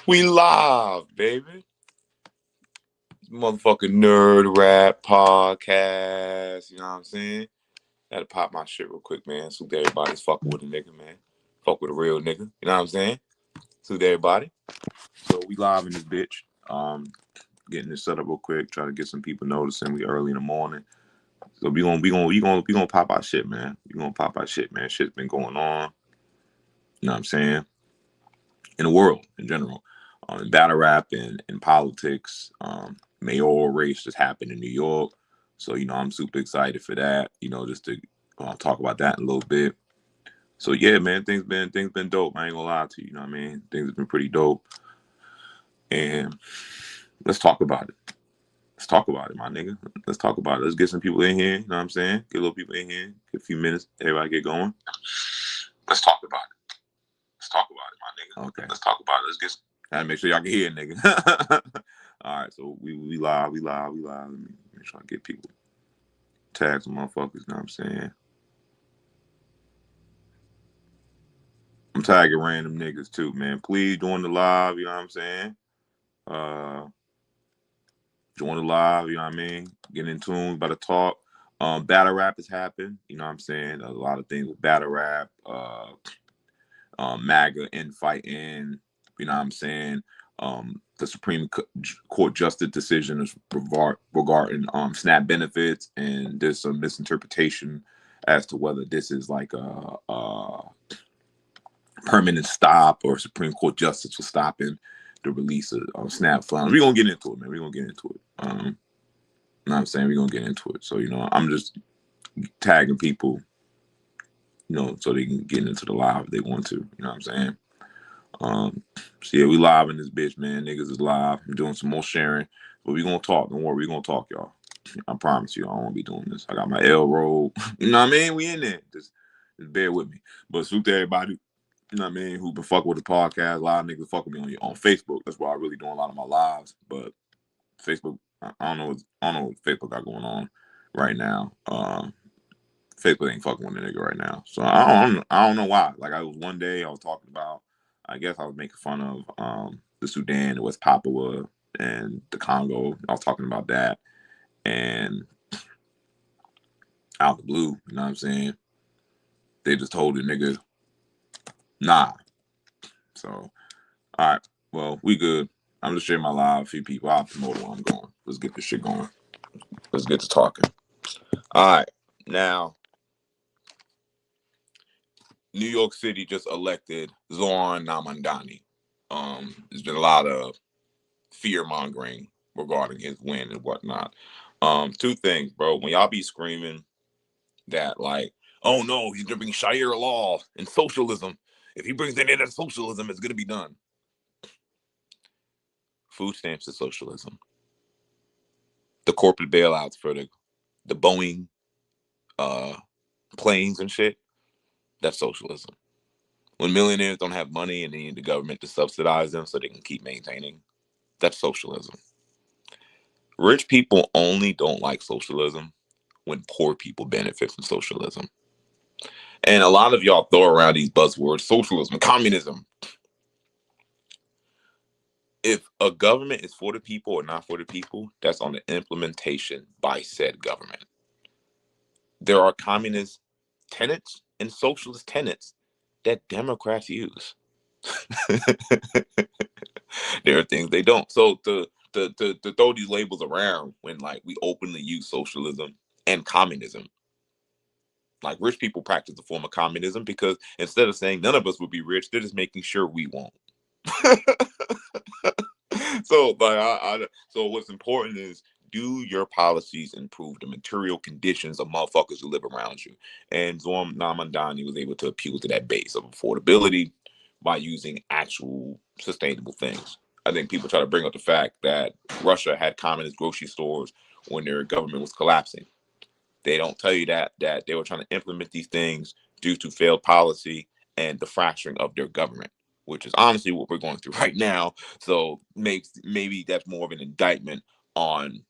We live, baby. Motherfucking nerd rap podcast. You know what I'm saying? Had to pop my shit real quick, man. So everybody's fucking with a nigga, man. Fuck with a real nigga. You know what I'm saying? So everybody. So we live in this bitch. Getting this set up real quick. Try to get some people noticing. We early in the morning. So we gonna pop our shit, man. We gonna pop our shit, man. Shit's been going on. You know what I'm saying? In the world in general, in battle rap and in politics. Mayoral race just happened in New York, so I'm super excited for that. Just to talk about that in a little bit. So yeah, man, things been dope. I ain't gonna lie to you. You know what I mean? Things have been pretty dope, and let's talk about it. Let's talk about it, my nigga. Let's talk about it. Let's get some people in here. You know what I'm saying? Get a little people in here. Get a few minutes. Everybody get going. Let's talk about it. Let's talk about it, my nigga. Okay. Let's talk about it. Let's get. Gotta make sure y'all can hear, nigga. All right, so we live. Let me make sure I get people tag some motherfuckers. You know what I'm saying? I'm tagging random niggas too, man. Please join the live. You know what I'm saying? Uh, Join the live. You know what I mean? Get in tune. We about to talk. Battle rap has happened. You know what I'm saying? A lot of things with battle rap. MAGA infighting. You know what I'm saying? The Supreme Court justice decision is regarding SNAP benefits, and there's some misinterpretation as to whether this is like a permanent stop or Supreme Court justice for stopping the release of SNAP funds. We're gonna get into it, man. We're gonna get into it. You know what I'm saying? We're gonna get into it. So, I'm just tagging people, so they can get into the live if they want to. You know what I'm saying? So yeah, we live in this bitch, man. Niggas is live. I'm doing some more sharing, but we gonna talk. Don't worry, we gonna talk, y'all. I promise you, I won't be doing this. I got my L roll. You know what I mean? We in there. Just bear with me. But salute to everybody. You know what I mean? Who been fucking with the podcast? A lot of niggas fuck with me on Facebook. That's why I really doing a lot of my lives. But Facebook, I don't know what Facebook got going on right now. Facebook ain't fucking with the nigga right now. So I don't know why. Like, I was one day I was talking about, I guess I was making fun of the Sudan, West Papua, and the Congo. I was talking about that, and out the blue, you know what I'm saying? They just told the nigga, nah. So, all right, well, we good. I'm just sharing my live. A few people. I'll promote where I'm going. Let's get this shit going. Let's get to talking. All right, now New York City just elected Zoran Namandani. There's been a lot of fear mongering regarding his win and whatnot. Two things, bro. When y'all be screaming that, like, oh no, he's gonna bring Sharia law and socialism. If he brings any of that socialism, it's gonna be done. Food stamps is socialism. The corporate bailouts for the Boeing planes and shit, that's socialism. When millionaires don't have money and they need the government to subsidize them so they can keep maintaining, that's socialism. Rich people only don't like socialism when poor people benefit from socialism. And a lot of y'all throw around these buzzwords, socialism, communism. If a government is for the people or not for the people, that's on the implementation by said government. There are communist tenets and socialist tenets that Democrats use. There are things they don't. So to throw these labels around when, like, we openly use socialism and communism. Like, rich people practice a form of communism because instead of saying none of us will be rich, they're just making sure we won't. So what's important is, do your policies improve the material conditions of motherfuckers who live around you? And Zoran Namandani was able to appeal to that base of affordability by using actual sustainable things. I think people try to bring up the fact that Russia had communist grocery stores when their government was collapsing. They don't tell you that they were trying to implement these things due to failed policy and the fracturing of their government, which is honestly what we're going through right now. So maybe that's more of an indictment on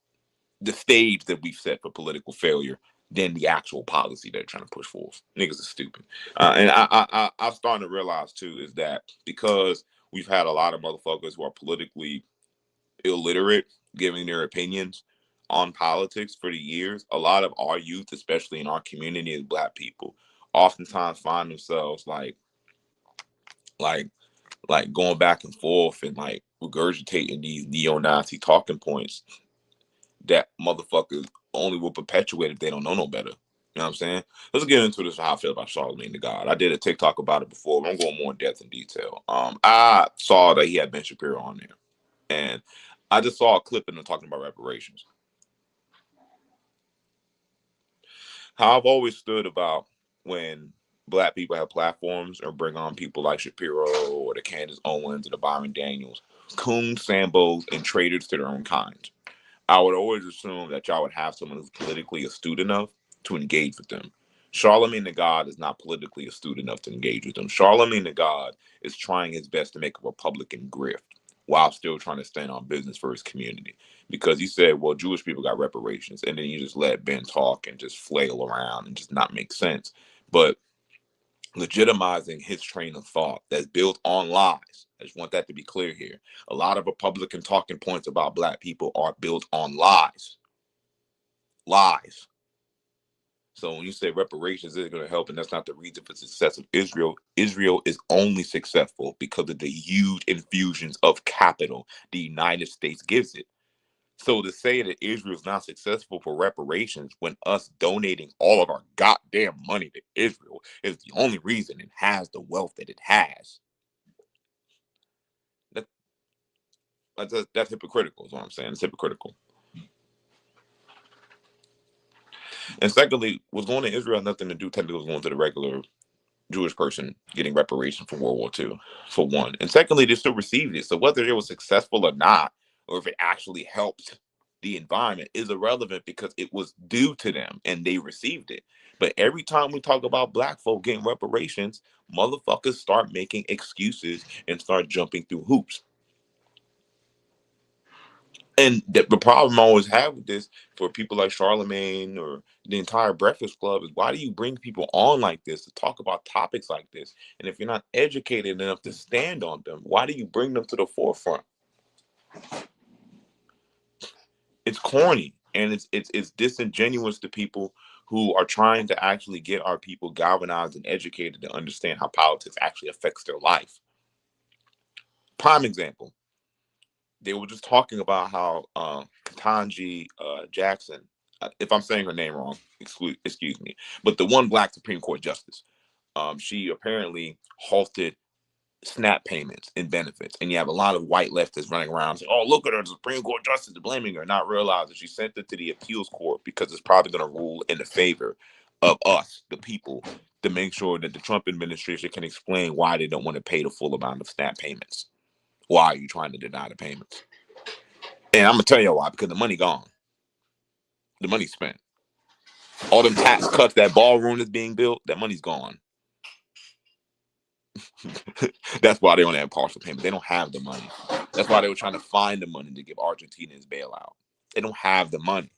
the stage that we've set for political failure than the actual policy they're trying to push forth. Niggas are stupid. And I'm starting to realize too is that because we've had a lot of motherfuckers who are politically illiterate giving their opinions on politics for the years. A lot of our youth, especially in our community as Black people, oftentimes find themselves like going back and forth and like regurgitating these neo-Nazi talking points that motherfuckers only will perpetuate if they don't know no better. You know what I'm saying? Let's get into this, how I feel about Charlemagne the God. I did a TikTok about it before, but I'm going more in depth and detail. I saw that he had Ben Shapiro on there, and I just saw a clip of him talking about reparations. How I've always stood about when Black people have platforms or bring on people like Shapiro or the Candace Owens or the Byron Daniels, coons, Sambos, and traitors to their own kind. I would always assume that y'all would have someone who's politically astute enough to engage with them. Charlemagne the God is not politically astute enough to engage with them. Charlemagne the God is trying his best to make a Republican grift while still trying to stand on business for his community. Because he said, well, Jewish people got reparations. And then you just let Ben talk and just flail around and just not make sense. But legitimizing his train of thought that's built on lies. I just want that to be clear here. A lot of Republican talking points about Black people are built on lies. Lies. So when you say reparations is going to help, and that's not the reason for the success of Israel, Israel is only successful because of the huge infusions of capital the United States gives it. So to say that Israel is not successful for reparations when us donating all of our goddamn money to Israel is the only reason it has the wealth that it has, that's hypocritical is what I'm saying. It's hypocritical. And secondly, what's going to Israel has nothing to do technically with going to the regular Jewish person getting reparations from World War II, for one. And secondly, they still received it. So whether it was successful or not, or if it actually helped the environment is irrelevant because it was due to them and they received it. But every time we talk about Black folk getting reparations, motherfuckers start making excuses and start jumping through hoops. And the problem I always have with this for people like Charlemagne or the entire Breakfast Club is, why do you bring people on like this to talk about topics like this? And if you're not educated enough to stand on them, why do you bring them to the forefront? It's corny and it's disingenuous to people who are trying to actually get our people galvanized and educated to understand how politics actually affects their life. Prime example. They were just talking about how Ketanji Jackson, if I'm saying her name wrong, excuse me, but the one Black Supreme Court justice, she apparently halted SNAP payments and benefits. And you have a lot of white leftists running around saying, oh, look at her, the Supreme Court justice, blaming her, not realizing she sent it to the appeals court because it's probably going to rule in the favor of us, the people, to make sure that the Trump administration can explain why they don't want to pay the full amount of SNAP payments. Why are you trying to deny the payments? And I'm going to tell you why, because the money gone. The money's spent. All them tax cuts, that ballroom that's being built, that money's gone. That's why they only have partial payment. They don't have the money. That's why they were trying to find the money to give Argentina his bailout. They don't have the money.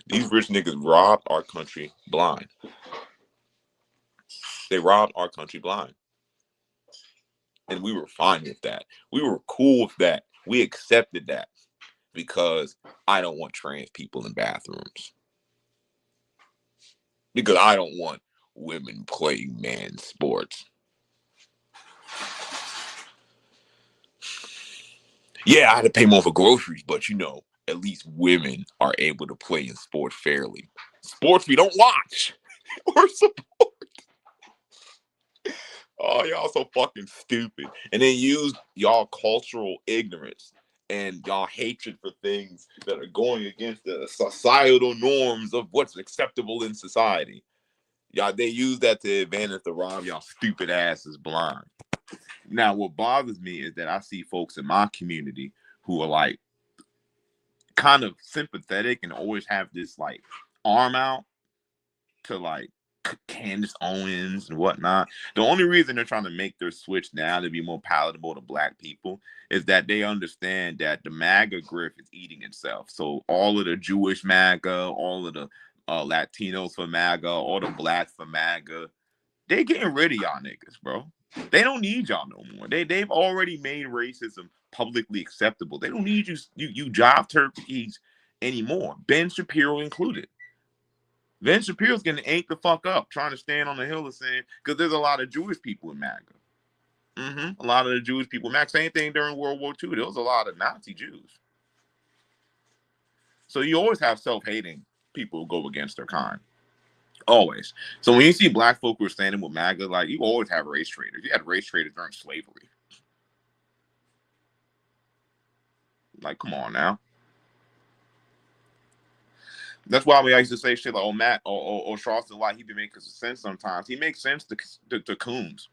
These rich niggas robbed our country blind. They robbed our country blind. And we were fine with that. We were cool with that. We accepted that because I don't want trans people in bathrooms. Because I don't want women playing man sports. Yeah, I had to pay more for groceries, but you know, at least women are able to play in sport fairly. Sports we don't watch or support. Oh, y'all so fucking stupid. And then use y'all cultural ignorance and y'all hatred for things that are going against the societal norms of what's acceptable in society. Y'all, they use that to advantage to rob y'all stupid asses blind. Now, what bothers me is that I see folks in my community who are like kind of sympathetic and always have this like arm out to like Candace Owens and whatnot. The only reason they're trying to make their switch now to be more palatable to Black people is that they understand that the MAGA grift is eating itself. So all of the Jewish MAGA, all of the Latinos for MAGA, all the blacks for MAGA. They getting rid of y'all niggas, bro. They don't need y'all no more. They've already made racism publicly acceptable. They don't need you job turkeys anymore. Ben Shapiro included. Ben Shapiro's getting ate the fuck up trying to stand on the hill and saying, because there's a lot of Jewish people in MAGA. A lot of the Jewish people. MAGA, same thing during World War II. There was a lot of Nazi Jews. So you always have self-hating people who go against their kind. Always. So when you see black folk who are standing with MAGA, like, you always have race traitors. You had race traitors during slavery. Like, come on now. That's why we used to say shit like, oh, Matt or Charleston White, he be making sense sometimes. He makes sense to coons.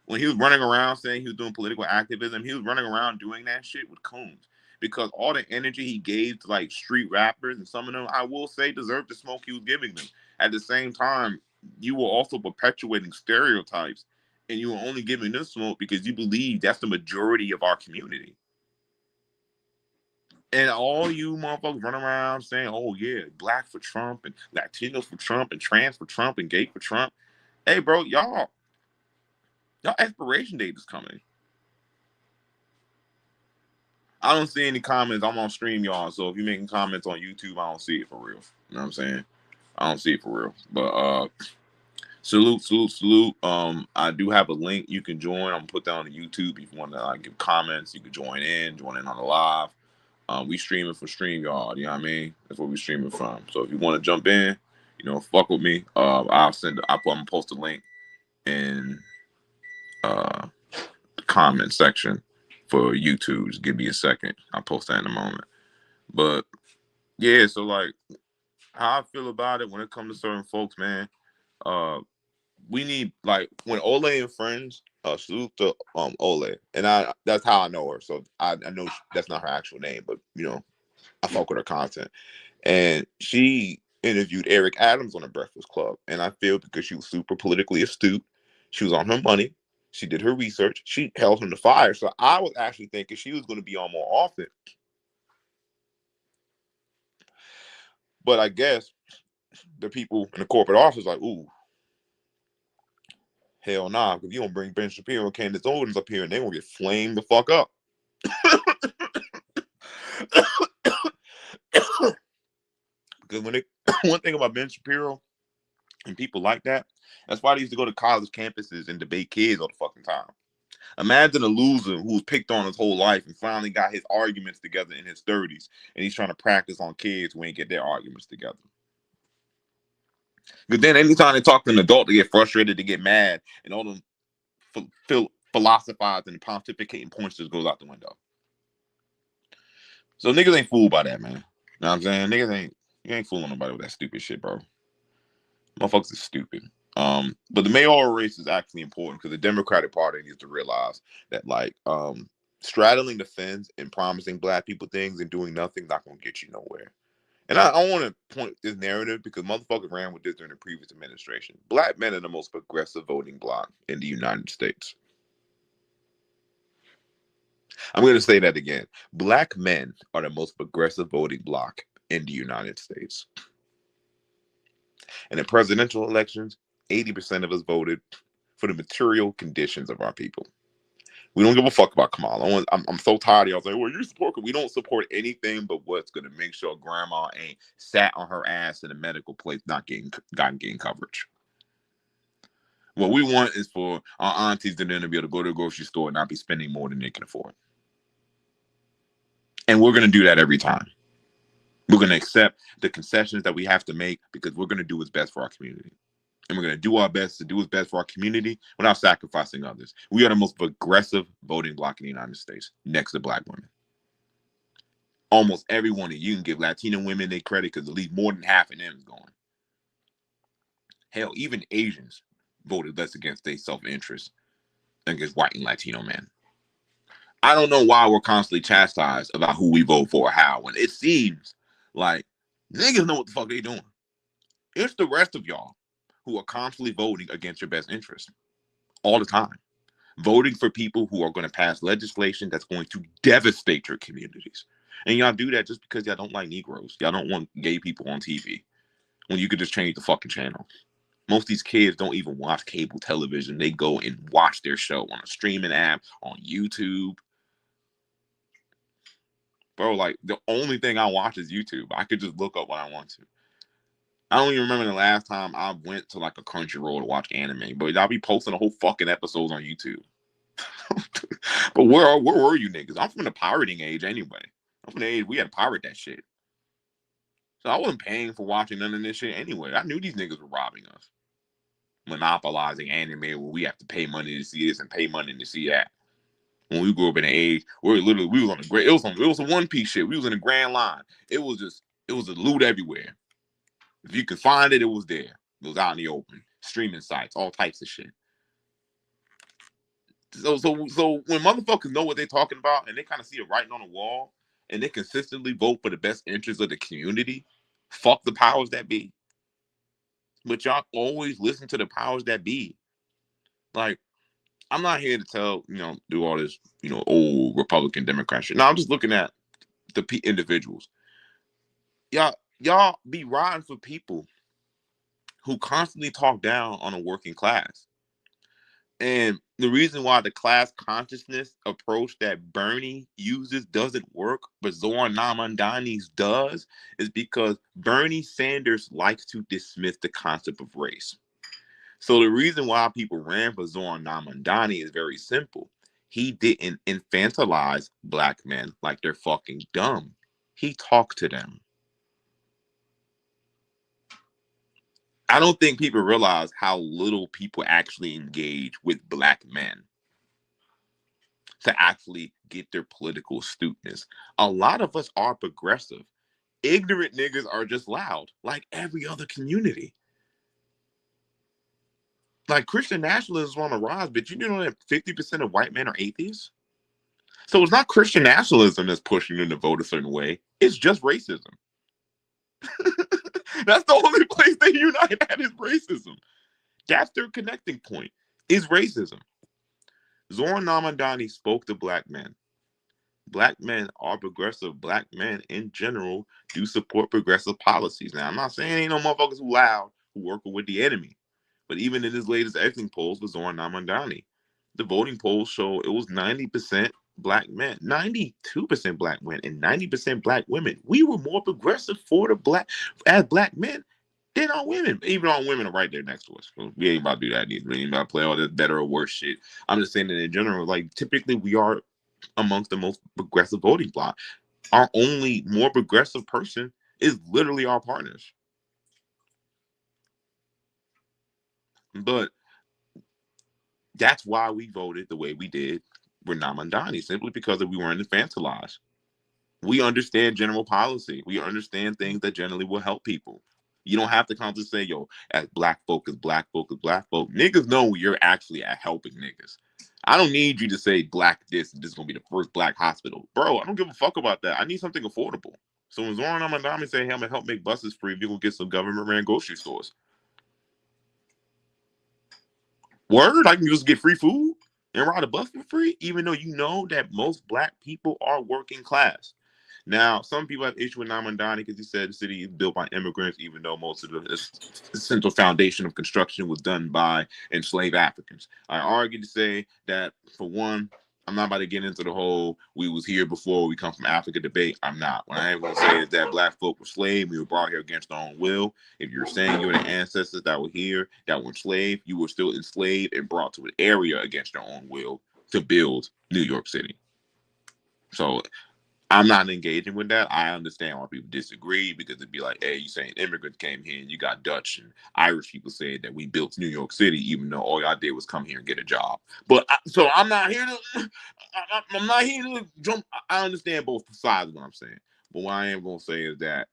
When he was running around saying he was doing political activism, he was running around doing that shit with coons. Because all the energy he gave to like street rappers, and some of them, I will say, deserved the smoke he was giving them. At the same time, you were also perpetuating stereotypes, and you were only giving them smoke because you believe that's the majority of our community. And all you motherfuckers run around saying, oh yeah, black for Trump, and Latinos for Trump, and trans for Trump, and gay for Trump. Hey, bro, y'all expiration date is coming. I don't see any comments. I'm on stream, y'all. So if you're making comments on YouTube, I don't see it for real. You know what I'm saying? I don't see it for real. But salute. I do have a link you can join. I'm gonna put that on the YouTube. If you want to give comments, you can join in on the live. We streaming for StreamYard. You know what I mean? That's what we streaming from. So if you want to jump in, fuck with me. I'm gonna post a link in the comment section for YouTube. Just give me a second. I'll post that in a moment. But yeah, so like how I feel about it when it comes to certain folks, man. We need, like, when Ole and friends, salute to Ole, and that's how I know her. So I know that's not her actual name, but I fuck with her content. And she interviewed Eric Adams on the Breakfast Club, and I feel because she was super politically astute, she was on her money, she did her research, she held him to fire. So I was actually thinking she was going to be on more often. But I guess the people in the corporate office like, ooh, hell nah, because you don't bring Ben Shapiro and Candace Owens up here and they will get flamed the fuck up. Because one thing about Ben Shapiro and people like that's why they used to go to college campuses and debate kids all the fucking time. Imagine a loser who was picked on his whole life and finally got his arguments together in his 30s, and he's trying to practice on kids who ain't get their arguments together. But then anytime they talk to an adult, they get frustrated, they get mad, and all them philosophizing and pontificating points just goes out the window. So niggas ain't fooled by that, man. You know what I'm saying? You ain't fooling nobody with that stupid shit, bro. Motherfuckers is stupid. But the mayoral race is actually important because the Democratic Party needs to realize that, like, straddling the fence and promising black people things and doing nothing not gonna get you nowhere. And I want to point this narrative because motherfuckers ran with this during the previous administration. Black men are the most progressive voting bloc in the United States. I'm going to say that again. Black men are the most progressive voting bloc in the United States. And in presidential elections, 80% of us voted for the material conditions of our people. We don't give a fuck about Kamala. I'm so tired of y'all saying, well, you support her. We don't support anything but what's going to make sure grandma ain't sat on her ass in a medical place not getting coverage. What we want is for our aunties to then be able to go to the grocery store and not be spending more than they can afford. And we're going to do that every time. We're going to accept the concessions that we have to make because we're going to do what's best for our community. And we're going to do our best to do what's best for our community without sacrificing others. We are the most progressive voting bloc in the United States, next to black women. Almost every one of you can give Latino women their credit because at least more than half of them is going. Hell, even Asians voted less against their self-interest than against white and Latino men. I don't know why we're constantly chastised about who we vote for or how, when it seems like niggas know what the fuck they doing. It's the rest of y'all who are constantly voting against your best interest all the time. Voting for people who are going to pass legislation that's going to devastate your communities. And y'all do that just because y'all don't like Negroes. Y'all don't want gay people on TV when you could just change the fucking channel. Most of these kids don't even watch cable television. They go and watch their show on a streaming app, on YouTube. Bro, like, the only thing I watch is YouTube. I could just look up what I want to. I don't even remember the last time I went to like a Crunchyroll to watch anime, but I'll be posting a whole fucking episodes on YouTube. But where were you niggas? I'm from the pirating age anyway. I'm from the age we had to pirate that shit. So I wasn't paying for watching none of this shit anyway. I knew these niggas were robbing us. Monopolizing anime where we have to pay money to see this and pay money to see that. When we grew up in the age where we was on the great, it was a One Piece shit. We was in a grand line. It was a loot everywhere. If you could find it, it was there. It was out in the open. Streaming sites, all types of shit. So when motherfuckers know what they're talking about and they kind of see it writing on the wall and they consistently vote for the best interests of the community, fuck the powers that be. But y'all always listen to the powers that be. Like, I'm not here to do all this, old Republican Democrat shit. No, I'm just looking at the individuals. Y'all be riding for people who constantly talk down on a working class. And the reason why the class consciousness approach that Bernie uses doesn't work, but Zoran Namandani's does, is because Bernie Sanders likes to dismiss the concept of race. So the reason why people ran for Zoran Namandani is very simple. He didn't infantilize black men like they're fucking dumb. He talked to them. I don't think people realize how little people actually engage with black men to actually get their political astuteness. A lot of us are progressive. Ignorant niggas are just loud, like every other community. Like, Christian nationalism is on the rise, but you know that 50% of white men are atheists? So it's not Christian nationalism that's pushing them to vote a certain way. It's just racism. That's the only place they unite at, is racism. That's their connecting point, is racism. Zoran Namandani spoke to black men. Black men are progressive. Black men in general do support progressive policies. Now, I'm not saying ain't no motherfuckers who loud who working with the enemy. But even in his latest exit polls with Zoran Namandani, the voting polls show it was 90% black men, 92% black men, and 90% black women. We were more progressive for the black men than our women. Even our women are right there next to us. So we ain't about to do that either. We ain't about to play all this better or worse shit. I'm just saying that in general, like, typically we are amongst the most progressive voting bloc. Our only more progressive person is literally our partners. But that's why we voted the way we did with Namandani, simply because we weren't infantilized. We understand general policy. We understand things that generally will help people. You don't have to constantly say, yo, as black folk, as black folk, as black folk. Niggas know you're actually at helping niggas. I don't need you to say black this is going to be the first black hospital. Bro, I don't give a fuck about that. I need something affordable. So when Zoran Namandani say, hey, I'm going to help make buses free, if you will get some government-ran grocery stores. Word, I can just get free food and ride a bus for free, even though you know that most black people are working class. Now, some people have issue with Namandani because he said the city is built by immigrants, even though most of the central foundation of construction was done by enslaved Africans. I argue to say that, for one, I'm not about to get into the whole we was here before we come from Africa debate. I'm not. What I am going to say is that black folk were slaves. We were brought here against our own will. If you're saying you're the ancestors that were here, that were enslaved, you were still enslaved and brought to an area against your own will to build New York City. So I'm not engaging with that. I understand why people disagree, because it'd be like, hey, you saying immigrants came here and you got Dutch and Irish people saying that we built New York City, even though all y'all did was come here and get a job. But so I'm not here to jump. I understand both sides of what I'm saying. But what I am going to say is that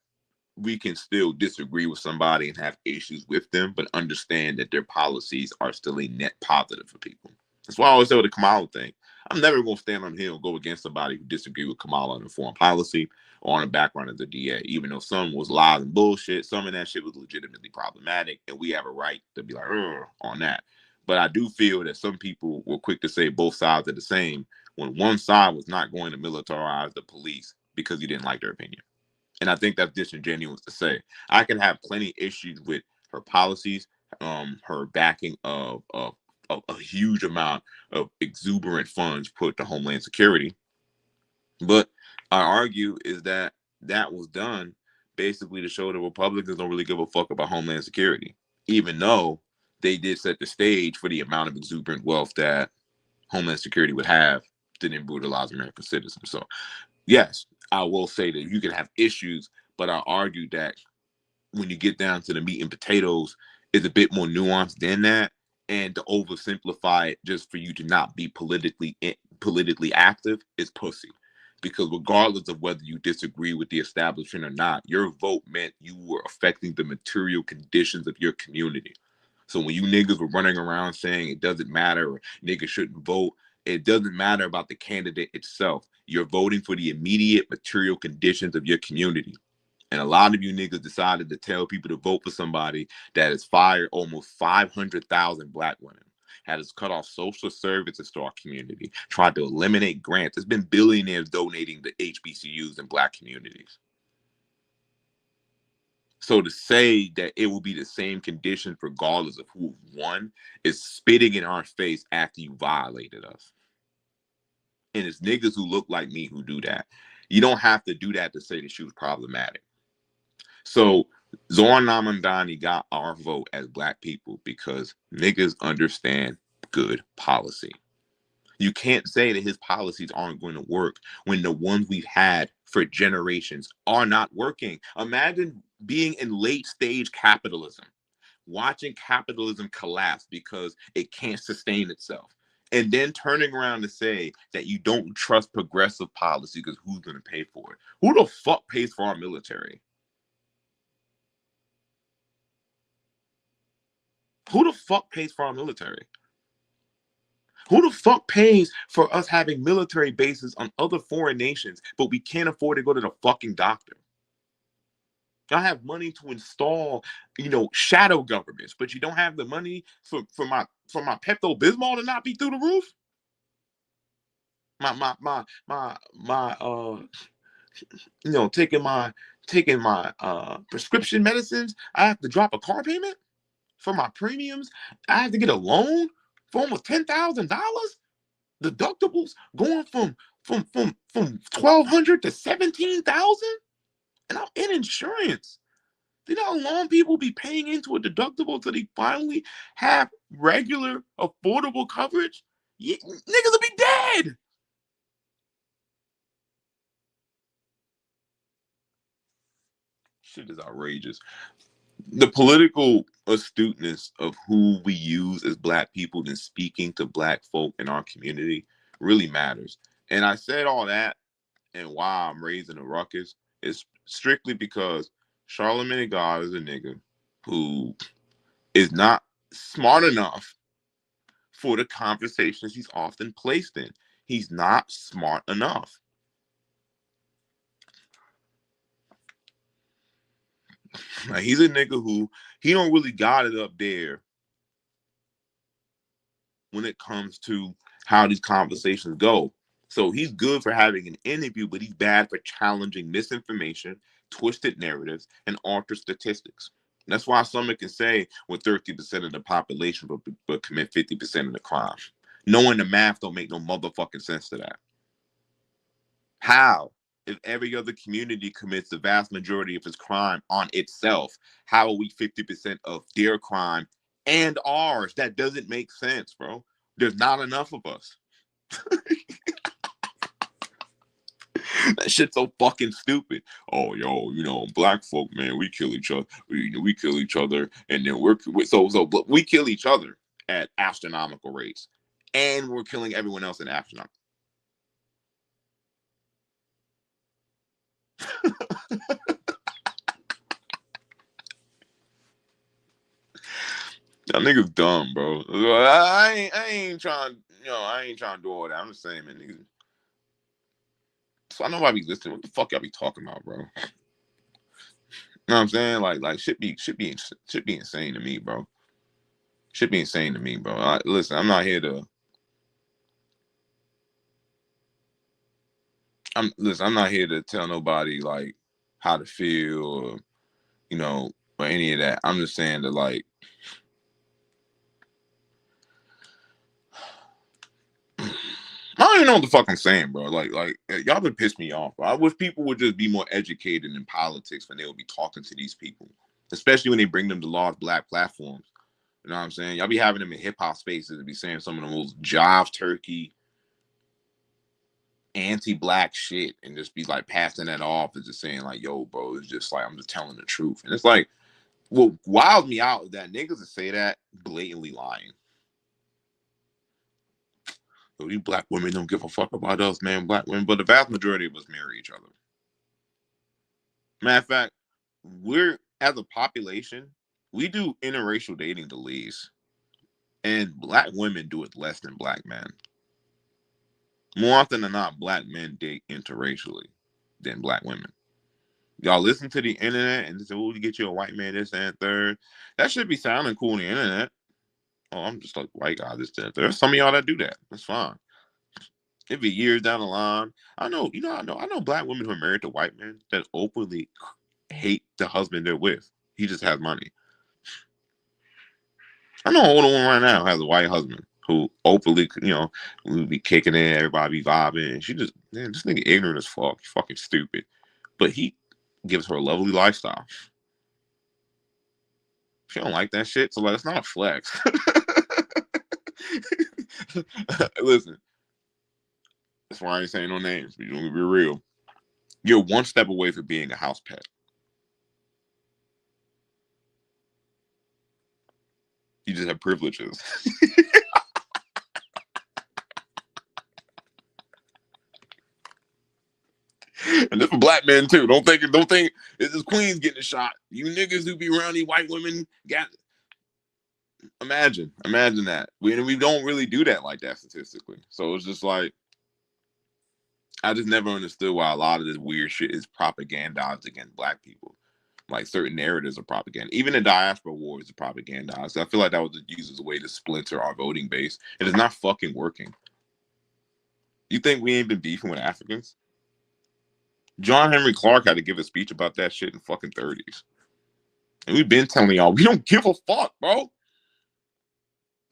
we can still disagree with somebody and have issues with them, but understand that their policies are still a net positive for people. That's why I always say with the Kamala thing. I'm never going to stand on here and go against somebody who disagree with Kamala on foreign policy or on the background of the DA, even though some was lies and bullshit. Some of that shit was legitimately problematic, and we have a right to be like, on that. But I do feel that some people were quick to say both sides are the same when one side was not going to militarize the police because you didn't like their opinion. And I think that's disingenuous to say. I can have plenty of issues with her policies, her backing of a huge amount of exuberant funds put to Homeland Security. But I argue is that that was done basically to show the Republicans don't really give a fuck about Homeland Security, even though they did set the stage for the amount of exuberant wealth that Homeland Security would have to then brutalize American citizens. So, yes, I will say that you can have issues, but I argue that when you get down to the meat and potatoes, it's a bit more nuanced than that. And to oversimplify it just for you to not be politically active is pussy. Because regardless of whether you disagree with the establishment or not, your vote meant you were affecting the material conditions of your community. So when you niggas were running around saying it doesn't matter or niggas shouldn't vote, it doesn't matter about the candidate itself. You're voting for the immediate material conditions of your community. And a lot of you niggas decided to tell people to vote for somebody that has fired almost 500,000 black women, has cut off social services to our community, tried to eliminate grants. There's been billionaires donating to HBCUs in black communities. So to say that it will be the same conditions regardless of who won is spitting in our face after you violated us. And it's niggas who look like me who do that. You don't have to do that to say that she was problematic. So Zohar Namandani got our vote as black people because niggas understand good policy. You can't say that his policies aren't going to work when the ones we've had for generations are not working. Imagine being in late stage capitalism, watching capitalism collapse because it can't sustain itself, and then turning around to say that you don't trust progressive policy because who's going to pay for it? Who the fuck pays for our military? Who the fuck pays for our military? Who the fuck pays for us having military bases on other foreign nations, but we can't afford to go to the fucking doctor? Y'all have money to install, shadow governments, but you don't have the money for my Pepto Bismol to not be through the roof. Taking my prescription medicines. I have to drop a car payment for my premiums. I have to get a loan for almost $10,000. Deductibles going from $1,200 to $17,000, and I'm in insurance. Do you know how long people be paying into a deductible until they finally have regular, affordable coverage? Niggas will be dead. Shit is outrageous. The political astuteness of who we use as black people in speaking to black folk in our community really matters. And I said all that, and why I'm raising a ruckus is strictly because Charlamagne God is a nigga who is not smart enough for the conversations he's often placed in. He's not smart enough. Like, he's a nigga who he don't really got it up there when it comes to how these conversations go. So he's good for having an interview, but he's bad for challenging misinformation, twisted narratives, and altered statistics. That's why someone can say with 30% of the population but commit 50% of the crime. Knowing the math don't make no motherfucking sense to that. How? If every other community commits the vast majority of its crime on itself, how are we 50% of their crime and ours? That doesn't make sense, bro. There's not enough of us. That shit's so fucking stupid. Oh, yo, black folk, man, we kill each other. We kill each other, and then we kill each other at astronomical rates, and we're killing everyone else in astronomical. Y'all niggas dumb, bro. I ain't trying, I ain't trying to do all that. I'm just saying, man, niggas. So I know I be listening. What the fuck y'all be talking about, bro? You know what I'm saying? Like shit be insane to me, bro. Should be insane to me, bro. Listen, I'm not here to I'm not here to tell nobody like how to feel or or any of that. I'm just saying that like I don't even know what the fuck I'm saying, bro. Like y'all been pissed me off. Bro. I wish people would just be more educated in politics when they would be talking to these people, especially when they bring them to large black platforms. You know what I'm saying? Y'all be having them in hip hop spaces and be saying some of the most jive turkey, anti-black shit, and just be like passing that off as just saying like, "Yo, bro, it's just like I'm just telling the truth." And it's like, what wilds me out is that niggas that say that blatantly lying. So these black women don't give a fuck about us, man. Black women, but the vast majority of us marry each other. Matter of fact, we're as a population, we do interracial dating the least, and black women do it less than black men. More often than not, black men date interracially than black women. Y'all listen to the internet and say, "Oh, you get you a white man, this and third." That should be sounding cool on the internet. Oh, I'm just like white guy, this and third. There's some of y'all that do that. That's fine. It'd be years down the line. I know black women who are married to white men that openly hate the husband they're with. He just has money. I know an older one right now has a white husband who openly, we be kicking it, everybody be vibing. And she just, man, this nigga ignorant as fuck. He's fucking stupid. But he gives her a lovely lifestyle. She don't like that shit, so like it's not a flex. Listen, that's why I ain't saying no names. We're gonna be real. You're one step away from being a house pet. You just have privileges. And this for black men too. Don't think it's this queen's getting a shot. You niggas who be around these white women got imagine that. We don't really do that like that statistically. So it's just like I just never understood why a lot of this weird shit is propagandized against black people. Like certain narratives are propaganda. Even the diaspora wars are propagandized. I feel like that was used as a way to splinter our voting base. It is not fucking working. You think we ain't been beefing with Africans? John Henry Clark had to give a speech about that shit in fucking 30s. And we've been telling y'all, we don't give a fuck, bro.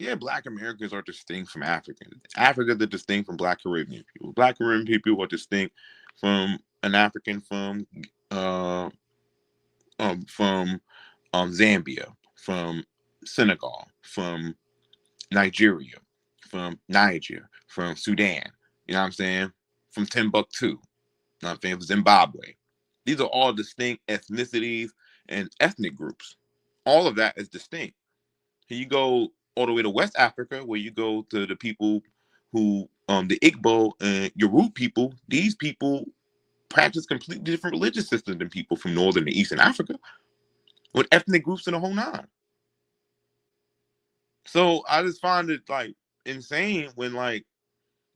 Yeah, black Americans are distinct from Africans. Africans are distinct from black Caribbean people. Black Caribbean people are distinct from an African uh from Zambia, from Senegal, from Nigeria, from Niger, from Sudan. You know what I'm saying? From Timbuktu. You know what I'm saying? From Zimbabwe. These are all distinct ethnicities and ethnic groups. All of that is distinct. Here you go all the way to West Africa, where you go to the people who, the Igbo and Yoruba people, these people practice completely different religious systems than people from Northern and Eastern Africa, with ethnic groups in the whole nine. So I just find it like insane when like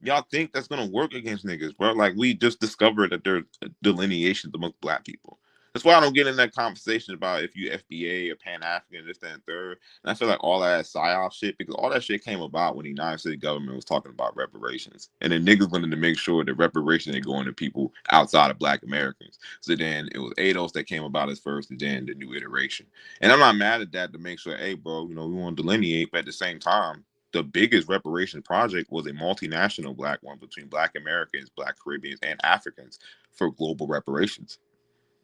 y'all think that's gonna work against niggas, bro. Like we just discovered that there's delineations amongst black people. That's why I don't get in that conversation about if you FBA or Pan African, this, that, and third. And I feel like all that psyop shit, because all that shit came about when the United States government was talking about reparations. And then niggas wanted to make sure that reparations ain't going to people outside of black Americans. So then it was ADOS that came about as first, and then the new iteration. And I'm not mad at that to make sure, hey, bro, we want to delineate, but at the same time, the biggest reparation project was a multinational black one between black Americans, black Caribbeans, and Africans for global reparations.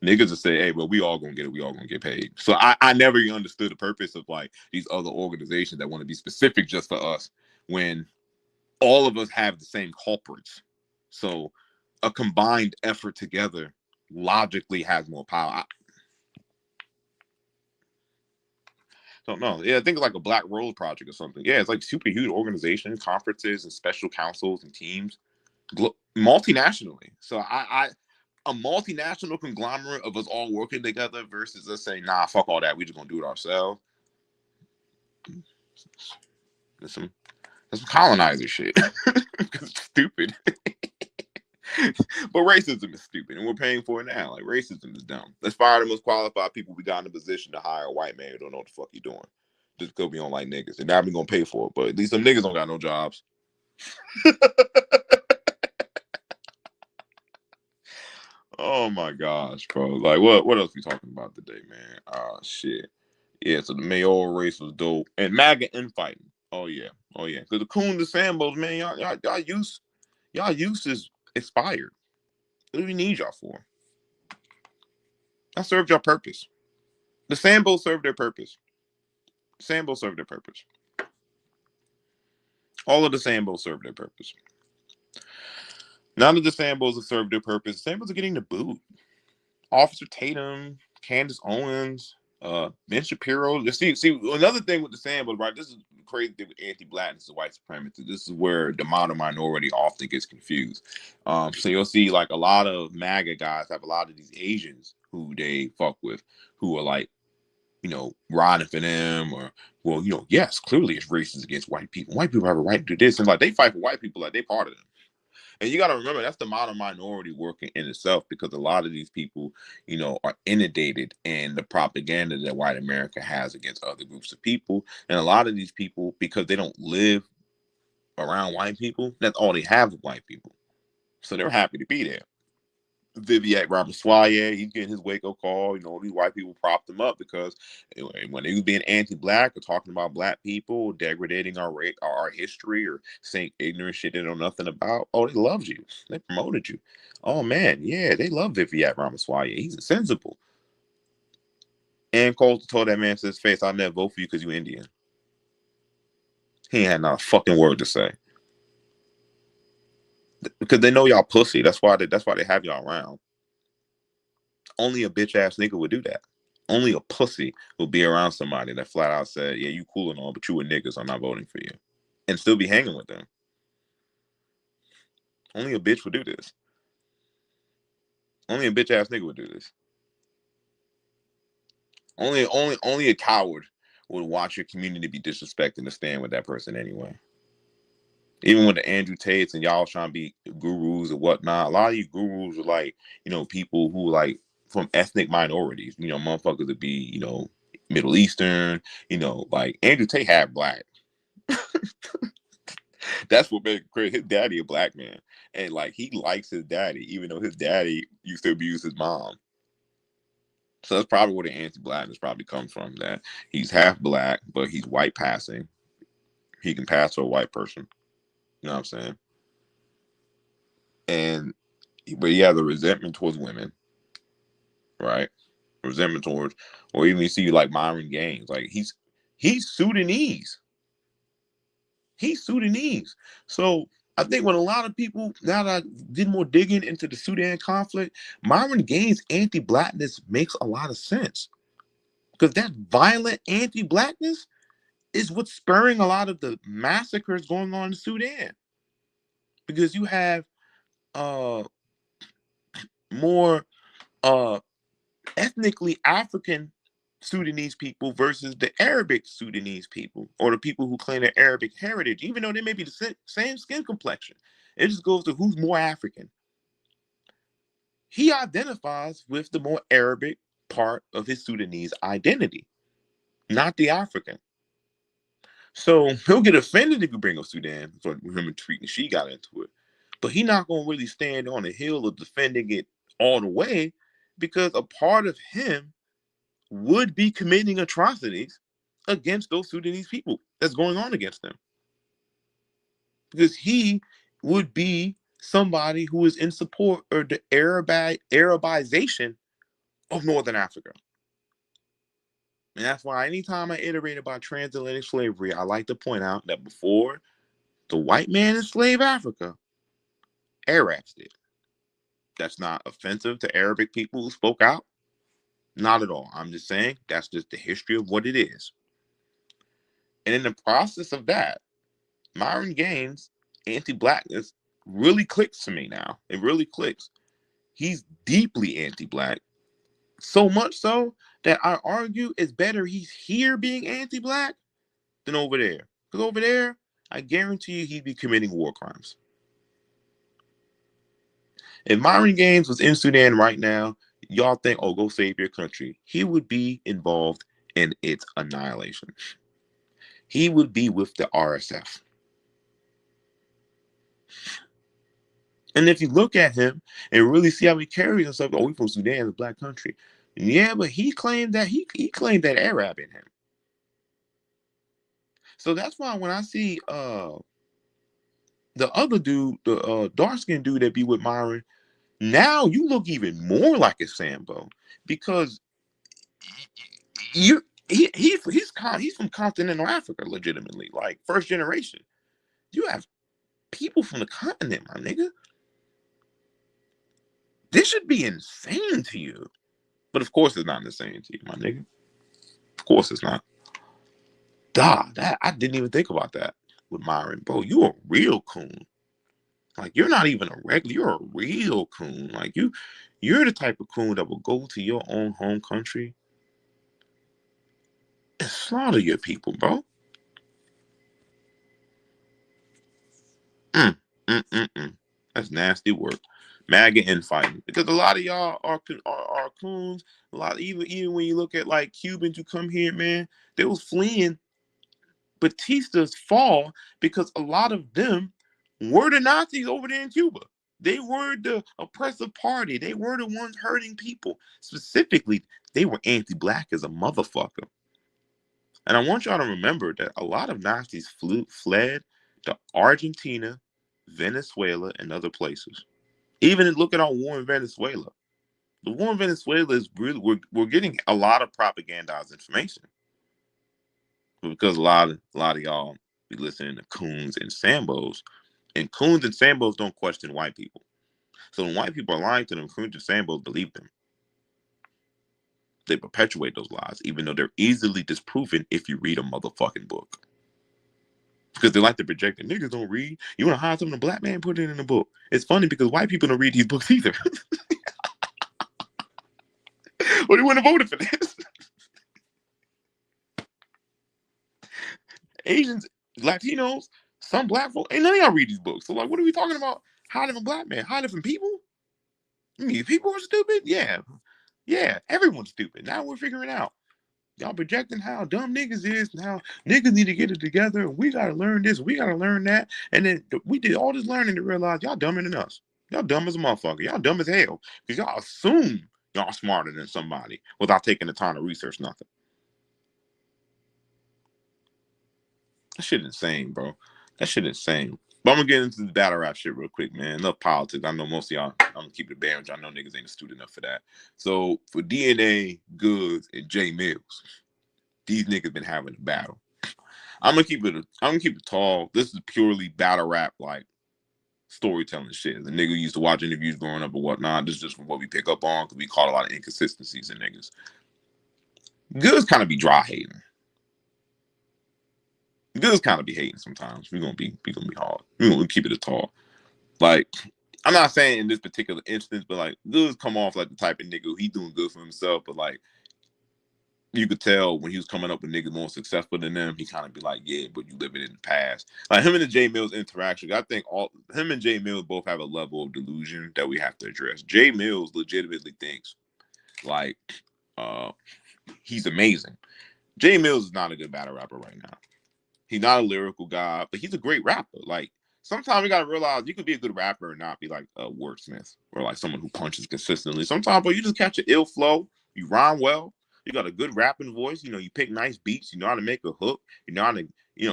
Niggas will say, hey, well, we all gonna get it, we all gonna get paid. So I never understood the purpose of like these other organizations that want to be specific just for us when all of us have the same culprits. So a combined effort together logically has more power. I don't know. Yeah, I think it's like a Black Rose Project or something. Yeah, it's like super huge organizations, conferences, and special councils and teams multinationally. So a multinational conglomerate of us all working together versus us saying, nah, fuck all that. We just gonna do it ourselves. That's some colonizer shit. Because it's stupid. But racism is stupid, and we're paying for it now. Like racism is dumb. Let's fire the most qualified people we got in a position to hire a white man who don't know what the fuck he doing. Just because we don't like niggas. And now we gonna pay for it. But at least some niggas don't got no jobs. Oh my gosh, bro. Like what else we talking about today, man? Oh shit. Yeah, so the mayoral race was dope. And MAGA infighting. Oh yeah. Oh yeah. Cause the coon the Sambos, man, y'all use is expired. What do we need y'all for? I served your purpose. The Sambos served their purpose. Sambos served their purpose. All of the Sambos served their purpose. None of the Sambos have served their purpose. The Sambos are getting the boot. Officer Tatum, Candace Owens, Ben Shapiro. See, another thing with the Sambos, right? This is the crazy thing with anti-blackness and white supremacy. This is where the model minority often gets confused. So you'll see like a lot of MAGA guys have a lot of these Asians who they fuck with, who are like, riding for them, or yes, clearly it's racist against white people. White people have a right to do this, and like they fight for white people like they part of them. And you got to remember that's the model minority working in itself, because a lot of these people, are inundated in the propaganda that white America has against other groups of people. And a lot of these people, because they don't live around white people, that's all they have with white people. So they're happy to be there. Vivek Ramaswamy, he's getting his wake-up call. These white people propped him up because when he was being anti-black or talking about black people, degrading our history, or saying ignorant shit they know nothing about, oh, they loved you. They promoted you. Oh, man, yeah, they love Vivek Ramaswamy. He's insensible. And Coulter told that man to his face, I'll never vote for you because you Indian. He ain't had not a fucking word to say. Because they know y'all pussy. That's why they have y'all around. Only a bitch ass nigga would do that. Only a pussy will be around somebody that flat out said, yeah, you cool and all, but you a nigga, so I'm not voting for you. And still be hanging with them. Only a bitch would do this. Only a bitch ass nigga would do this. Only a coward would watch your community be disrespected and stand with that person anyway. Even with the Andrew Tates and y'all trying to be gurus or whatnot, a lot of you gurus are like, people who like from ethnic minorities, motherfuckers that be, Middle Eastern, like Andrew Tate had black. That's what made crazy. His daddy a black man, and like he likes his daddy, even though his daddy used to abuse his mom. So that's probably where the anti-blackness probably comes from. That he's half black, but he's white passing. He can pass for a white person. You know what I'm saying? But he has a resentment towards women, right? Resentment towards, or even you see like Myron Gaines, like he's Sudanese. He's Sudanese. So I think when a lot of people, now that I did more digging into the Sudan conflict, Myron Gaines' anti-blackness makes a lot of sense. Because that violent anti-blackness is what's spurring a lot of the massacres going on in Sudan. Because you have more ethnically African Sudanese people versus the Arabic Sudanese people, or the people who claim their Arabic heritage, even though they may be the same skin complexion. It just goes to who's more African. He identifies with the more Arabic part of his Sudanese identity, not the African. So he'll get offended if you bring up Sudan for him and treating she got into it. But he's not going to really stand on the hill of defending it all the way, because a part of him would be committing atrocities against those Sudanese people that's going on against them. Because he would be somebody who is in support of the Arabization of Northern Africa. And that's why anytime I iterate about transatlantic slavery, I like to point out that before the white man enslaved Africa, Arabs did. That's not offensive to Arabic people who spoke out. Not at all. I'm just saying that's just the history of what it is. And in the process of that, Myron Gaines' anti-blackness really clicks to me now. It really clicks. He's deeply anti-black. So much so that I argue it's better he's here being anti-black than over there. Because over there, I guarantee you he'd be committing war crimes. If Myron Gaines was in Sudan right now, y'all think, oh, go save your country. He would be involved in its annihilation. He would be with the RSF. And if you look at him and really see how he carries himself, oh, we from Sudan, a black country. Yeah, but he claimed that he claimed that Arab in him. So that's why when I see the other dude, the dark skinned dude that be with Myron, now you look even more like a Sambo because you he's from continental Africa, legitimately, like first generation. You have people from the continent, my nigga. This should be insane to you, but of course it's not insane to you, my nigga. Of course it's not. That I didn't even think about that with Myron, bro. You a real coon. Like you're not even a regular. You're a real coon. Like you're the type of coon that will go to your own home country and slaughter your people, bro. Mm, mm. That's nasty work. MAGA infighting, because a lot of y'all are coons. A lot, even when you look at like Cubans who come here, man, they was fleeing Batista's fall because a lot of them were the Nazis over there in Cuba. They were the oppressive party. They were the ones hurting people. Specifically, they were anti-black as a motherfucker. And I want y'all to remember that a lot of Nazis fled to Argentina, Venezuela, and other places. Even look at our war in Venezuela. The war in Venezuela is really we're getting a lot of propagandized information because a lot of y'all be listening to coons and sambos, and coons and sambos don't question white people. So when white people are lying to them, coons and sambos believe them. They perpetuate those lies, even though they're easily disproven if you read a motherfucking book. Because they like to project that niggas don't read. You want to hide something, a black man, put it in a book. It's funny because white people don't read these books either. Well, they wouldn't have voted for this. Asians, Latinos, some black folk, ain't none of y'all read these books. So, like, what are we talking about? Hiding from black man, hiding from people? You mean people are stupid? Yeah. Yeah, everyone's stupid. Now we're figuring out. Y'all projecting how dumb niggas is and how niggas need to get it together. And we got to learn this. We got to learn that. And then we did all this learning to realize y'all dumber than us. Y'all dumb as a motherfucker. Y'all dumb as hell. Because y'all assume y'all smarter than somebody without taking the time to research nothing. That shit insane, bro. That shit insane. But I'm gonna get into the battle rap shit real quick, man. Enough politics. I know most of y'all, I'm gonna keep it bare, which I know niggas ain't astute enough for that. So for DNA, Goods, and J Mills, these niggas been having a battle. I'm gonna keep it tall. This is purely battle rap, like storytelling shit. The nigga used to watch interviews growing up or whatnot. This is just from what we pick up on because we caught a lot of inconsistencies in niggas. Goods kind of be dry hating. Goods kind of be hating sometimes. We gonna be hard. We gonna keep it a tall. Like, I'm not saying in this particular instance, but like Goods come off like the type of nigga he doing good for himself, but like you could tell when he was coming up with niggas more successful than them, he kind of be like, yeah, but you living in the past. Like him and the J Mills interaction, I think him and J Mills both have a level of delusion that we have to address. J Mills legitimately thinks like he's amazing. J Mills is not a good battle rapper right now. He's not a lyrical guy, but he's a great rapper. Like sometimes you gotta realize you could be a good rapper and not be like a wordsmith or like someone who punches consistently. Sometimes, but you just catch an ill flow, you rhyme well, you got a good rapping voice. You know, you pick nice beats. You know how to make a hook. You know how to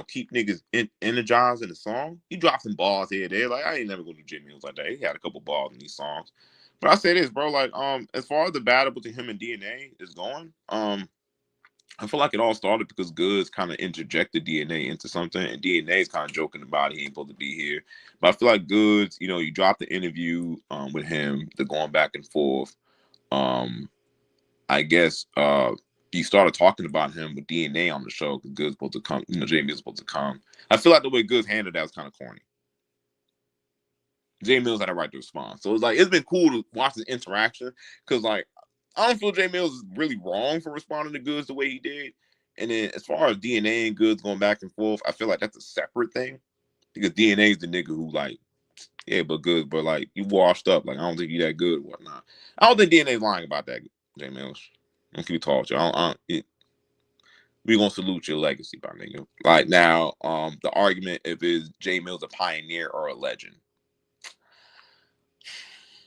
keep niggas energized in the song. You drop some balls here and there. Like I ain't never go to Jim Mills like that. He had a couple balls in these songs. But I say this, bro. Like as far as the battle between him and DNA is going, I feel like it all started because Goods kind of interjected DNA into something, and DNA is kind of joking about he ain't supposed to be here. But I feel like Goods, you dropped the interview with him, the going back and forth. I guess you started talking about him with DNA on the show because Goods supposed to come, Jamie is supposed to come. I feel like the way Goods handled that was kind of corny. J Mills had a right to respond. So it's been cool to watch the interaction because like I don't feel J Mills is really wrong for responding to Goods the way he did. And then as far as DNA and Goods going back and forth, I feel like that's a separate thing because DNA is the nigga who like, yeah, but Goods, but like you washed up. Like I don't think you that good or whatnot. I don't think DNA's lying about that, J Mills. I'm keep talking. We gonna salute your legacy, my nigga. Like now, the argument if is J Mills a pioneer or a legend.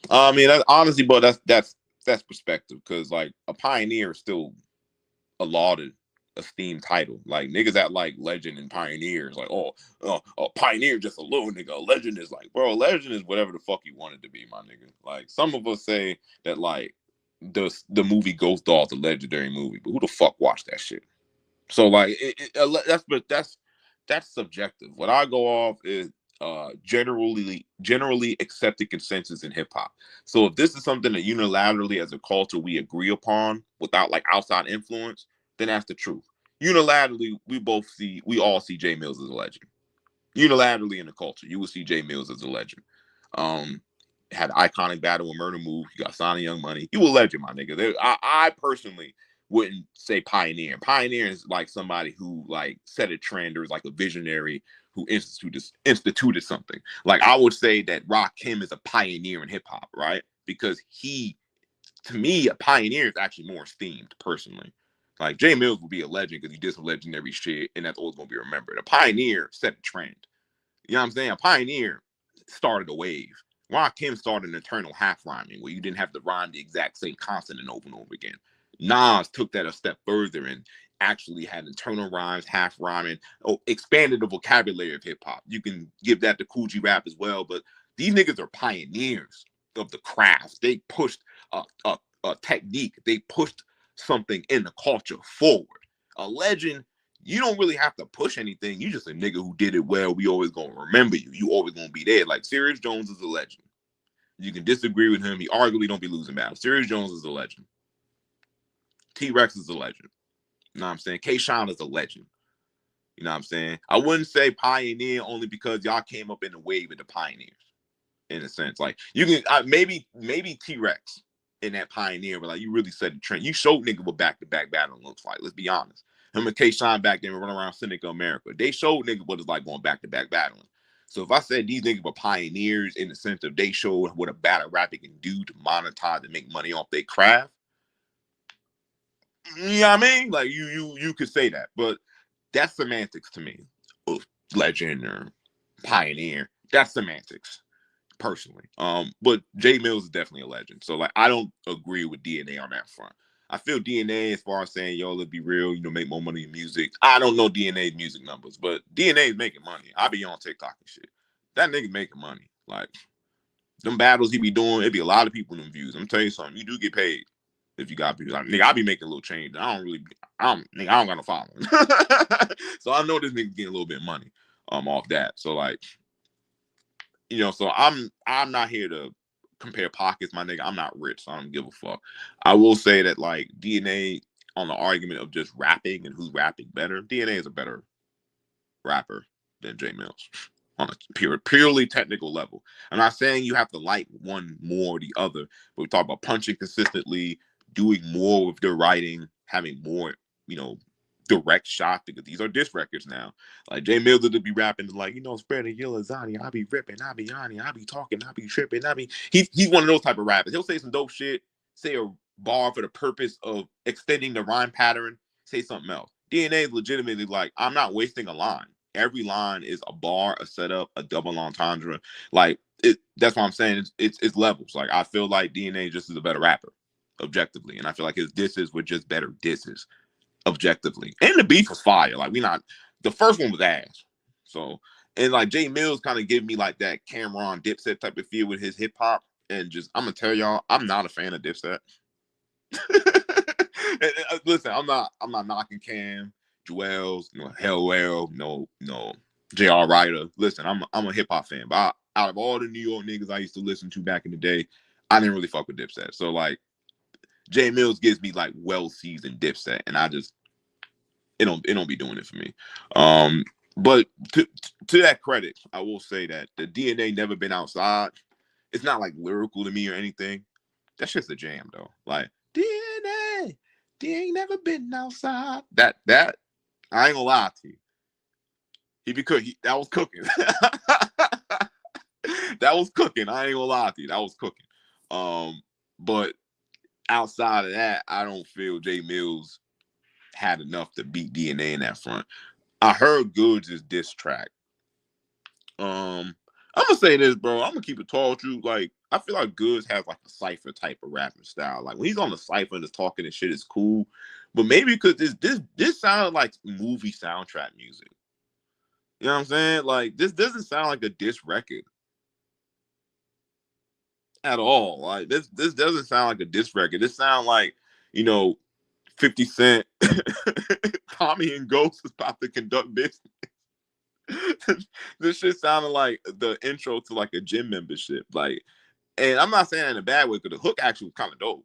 I mean, that's, honestly, but that's perspective because like a pioneer is still a lauded, esteemed title. Like niggas that like legend and pioneers, like a pioneer just a little nigga. A legend is like, bro, a legend is whatever the fuck you want it to be, my nigga. Like some of us say that like the movie Ghost Dog's a legendary movie, but who the fuck watched that shit? So like that's subjective. What I go off is generally accepted consensus in hip hop. So if this is something that unilaterally as a culture we agree upon without like outside influence, then that's the truth. Unilaterally, we all see Jay Mills as a legend. Unilaterally in the culture, you will see Jay Mills as a legend. Um, had an iconic battle with Murder Move. You got Sonny Young Money. You a legend, my nigga. I personally wouldn't say pioneer. Pioneer is like somebody who like set a trend or is like a visionary who instituted something. Like I would say that Rakim is a pioneer in hip hop, right? Because he, to me, a pioneer is actually more esteemed personally. Like Jay Mills will be a legend because he did some legendary shit, and that's always gonna be remembered. A pioneer set a trend. You know what I'm saying? A pioneer started a wave. Rakim started an eternal half rhyming where you didn't have to rhyme the exact same consonant over and over again. Nas took that a step further and actually had internal rhymes, half rhyming, expanded the vocabulary of hip hop. You can give that to Coogee Rap as well, but these niggas are pioneers of the craft. They pushed a technique. They pushed something in the culture forward. A legend, you don't really have to push anything. You just a nigga who did it well. We always gonna remember you. You always gonna be there. Like Sirius Jones is a legend. You can disagree with him. He arguably don't be losing battles. Sirius Jones is a legend. T-Rex is a legend. You know what I'm saying? K-Shine is a legend. You know what I'm saying? I wouldn't say pioneer only because y'all came up in the wave of the pioneers. In a sense, like you can maybe T-Rex in that pioneer, but like you really set the trend. You showed nigga what back-to-back battling looks like. Let's be honest. Him and K-Shine back then were running around Cynic America. They showed nigga what it's like going back-to-back battling. So if I said these niggas were pioneers in the sense of they showed what a battle rapper can do to monetize and make money off their craft, you know what I mean? Like you could say that, but that's semantics to me. Legend or pioneer, that's semantics personally. But Jay Mills is definitely a legend. So like I don't agree with DNA on that front. I feel DNA as far as saying, yo, let's be real, make more money in music. I don't know DNA's music numbers, but DNA is making money. I be on TikTok and shit. That nigga making money. Like them battles he be doing, it be a lot of people in them views. I'm gonna tell you something, you do get paid if you got people. Like nigga, I be making a little change. I don't got no following. So I know this nigga getting a little bit of money off that. So like, so I'm not here to compare pockets, my nigga. I'm not rich, so I don't give a fuck. I will say that like DNA on the argument of just rapping and who's rapping better, DNA is a better rapper than Jay Mills on a purely technical level. I'm not saying you have to like one more or the other, but we talk about punching consistently, doing more with their writing, having more, direct shot, because these are diss records now. Like Jay Mills would be rapping like, spreading your lasagna, I be ripping, I be yawning, I be talking, I be tripping, he's one of those type of rappers. He'll say some dope shit, say a bar for the purpose of extending the rhyme pattern, say something else. DNA is legitimately like, I'm not wasting a line. Every line is a bar, a setup, a double entendre. Like that's what I'm saying. It's levels. Like I feel like DNA just is a better rapper, objectively, and I feel like his disses were just better disses, objectively. And the beef was fire. Like the first one was ass. So and like Jay Mills kind of give me like that Cameron Dipset type of feel with his hip hop. And just I'm gonna tell y'all, I'm not a fan of Dipset. Listen, I'm not knocking Cam, Joel's, Hellwell, no J.R. Ryder. Listen, I'm a hip hop fan, but out of all the New York niggas I used to listen to back in the day, I didn't really fuck with Dipset. So like Jay Mills gives me like well seasoned Dipset, and I just it don't be doing it for me. But to that credit, I will say that the DNA Never Been Outside. It's not like lyrical to me or anything. That's just a jam though. Like DNA, they ain't never been outside. That I ain't gonna lie to you. That was cooking. That was cooking. I ain't gonna lie to you. That was cooking. But outside of that, I don't feel Jay Mills had enough to beat DNA in that front. I heard Goods' diss track. I'm gonna say this, bro. I'm gonna keep it tall with you. Like, I feel like Goods has like a cipher type of rapping style. Like when he's on the cipher and just talking and shit is cool, but maybe because this sounded like movie soundtrack music. You know what I'm saying? Like this doesn't sound like a diss record at all. Like this doesn't sound like a diss record. This sound like, you know, 50 Cent, Tommy and Ghost is about to conduct business. This shit sounded like the intro to like a gym membership. Like, and I'm not saying that in a bad way because the hook actually was kind of dope.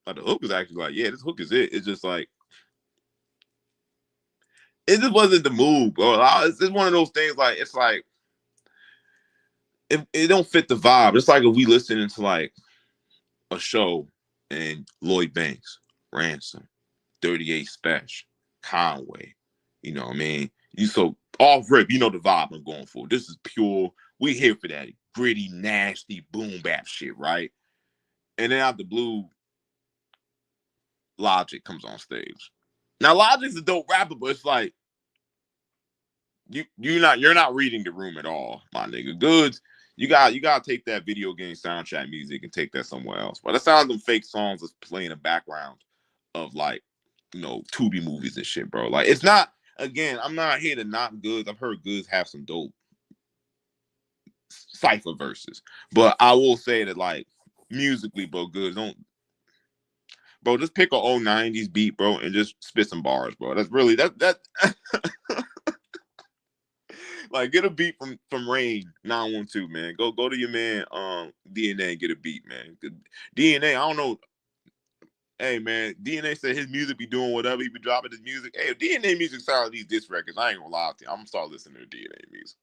Like the hook was actually like, yeah, this hook is it. It's just like it just wasn't the move, bro. It's just one of those things. Like it's like it don't fit the vibe. It's like if we listening to like a show and Lloyd Banks, Ransom, 38 Special, Conway. You know what I mean? You so off rip, you know the vibe I'm going for. This is pure. We here for that gritty, nasty, boom bap shit, right? And then out the blue, Logic comes on stage. Now Logic's a dope rapper, but it's like you're not reading the room at all, my nigga. Goods, you gotta take that video game soundtrack music and take that somewhere else. But that sounds like them fake songs that's playing in the background of like, you know, Tubi movies and shit, bro. Like it's not. Again, I'm not here to knock Goods. I've heard Goods have some dope cipher verses, but I will say that like musically, bro, Goods don't. Bro, just pick a old '90s beat, bro, and just spit some bars, bro. That's really that. Like get a beat from Rain 912, man. Go to your man DNA and get a beat, man. DNA, I don't know. Hey man, DNA said his music be doing whatever, he be dropping his music. Hey, if DNA music sound like these disc records, I ain't gonna lie to you. I'm gonna start listening to DNA music.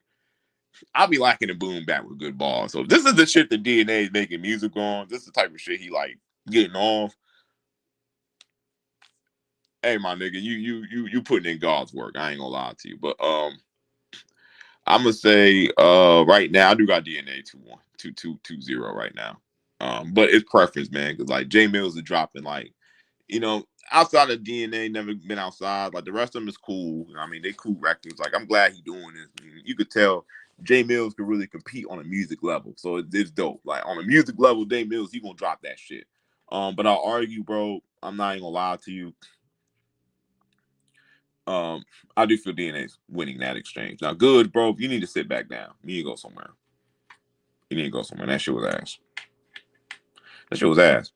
I'll be liking the boom back with good balls. So if this is the shit that DNA is making music on, this is the type of shit he like getting off. Hey my nigga, you putting in God's work. I ain't gonna lie to you. But I'm gonna say right now I do got DNA 2-1, 2-2-2-0 right now. But it's preference, man, because like J Mills is dropping like, you know, outside of DNA, never been outside. Like the rest of them is cool. I mean, they cool records. Like I'm glad he's doing this. I mean, you could tell J Mills could really compete on a music level. So it's dope. Like on a music level, J Mills, he gonna drop that shit. But I'll argue, bro, I'm not even gonna lie to you. I do feel DNA's winning that exchange. Now, good, bro. You need to sit back down. You need to go somewhere. You need to go somewhere. That shit was ass. That shit was ass.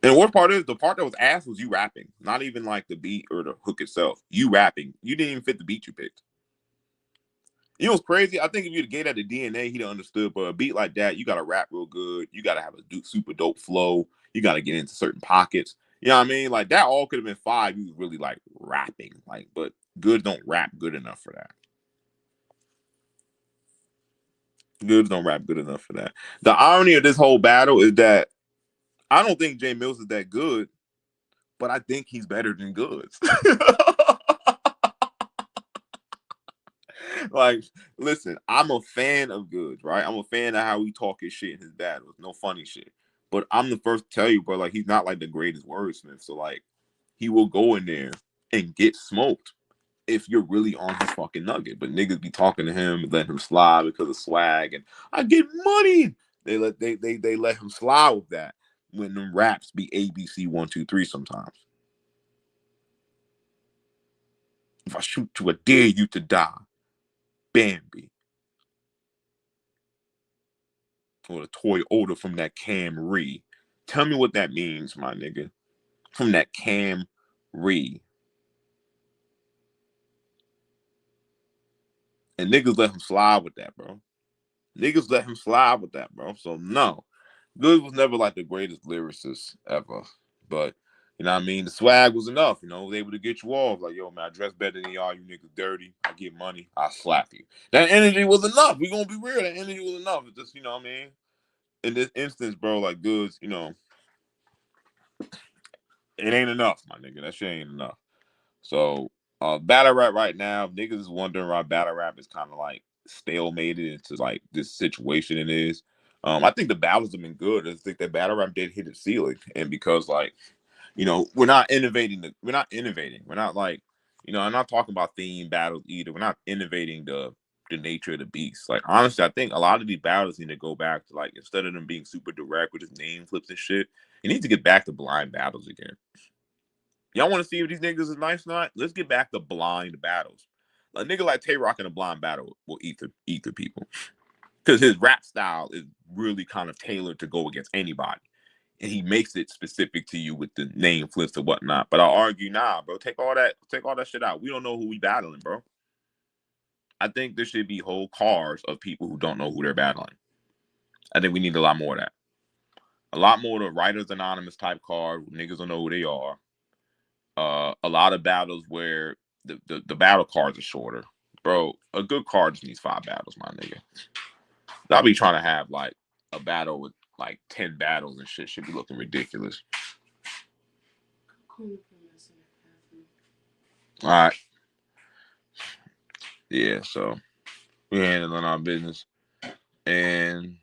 And the worst part is the part that was ass was you rapping, not even like the beat or the hook itself. You rapping. You didn't even fit the beat you picked. You know what's crazy? I think if you'd gave that to DNA, he'd have understood. But a beat like that, you gotta rap real good. You gotta have a super dope flow. You gotta get into certain pockets. You know what I mean? Like that all could have been five. You was really like rapping. Like, but good don't rap good enough for that. Goods don't rap good enough for that. The irony of this whole battle is that I don't think Jay Mills is that good, but I think he's better than Goods. Like, listen, I'm a fan of Goods, right? I'm a fan of how he talk his shit in his battles. No funny shit. But I'm the first to tell you, bro, like he's not like the greatest wordsmith. So like he will go in there and get smoked if you're really on his fucking nugget. But niggas be talking to him and let him slide because of swag and I get money. They let him slide with that when them raps be ABC 1 2 3 sometimes. If I shoot to, I dare you to die. Bambi. Or the Toyota from that Camry. Tell me what that means, my nigga. From that Camry. And niggas let him slide with that, bro. Niggas let him slide with that, bro. So no. Good was never like the greatest lyricist ever. But you know what I mean? The swag was enough, you know, was able to get you off. Like, yo, man, I dress better than y'all, you niggas dirty. I get money, I slap you. That energy was enough. We gonna be real. That energy was enough. It's just, you know what I mean? In this instance, bro, like Goods, you know, it ain't enough, my nigga. That shit ain't enough. So battle rap right now, niggas is wondering why battle rap is kind of like stalemated into like this situation it is. I think the battles have been good. I think that battle rap did hit its ceiling. And because like, you know, we're not innovating. We're not like, you know, I'm not talking about theme battles either. We're not innovating the the nature of the beast. Like, honestly, I think a lot of these battles need to go back to, like, instead of them being super direct with just name flips and shit, you need to get back to blind battles again. Y'all want to see if these niggas is nice or not? Let's get back to blind battles. A nigga like Tay-Rock in a blind battle will eat the people. Because his rap style is really kind of tailored to go against anybody. And he makes it specific to you with the name flips and whatnot. But I'll argue, nah, bro, take all that shit out. We don't know who we battling, bro. I think there should be whole cars of people who don't know who they're battling. I think we need a lot more of that. A lot more of the Writers Anonymous type card. Niggas don't know who they are. A lot of battles where the battle cards are shorter. Bro, a good card just needs 5 battles, my nigga. I'll be trying to have like a battle with like 10 battles and shit should be looking ridiculous. All right. Yeah, so we're handling our business. And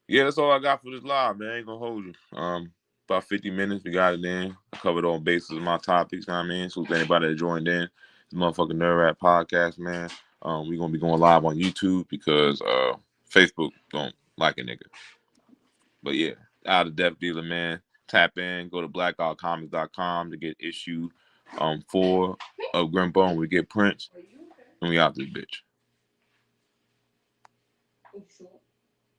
yeah, that's all I got for this live, man. I ain't gonna hold you. About 50 minutes, we got it in. I covered all bases of my topics, you know what I mean? So if anybody that joined in, this motherfucking Nerdrappodcast, man. We're gonna be going live on YouTube because Facebook don't like a nigga. But yeah, out of Death Dealer, man. Tap in, go to blackoutcomics.com to get issue 4 of Grimbone. We get prints, and we out this bitch.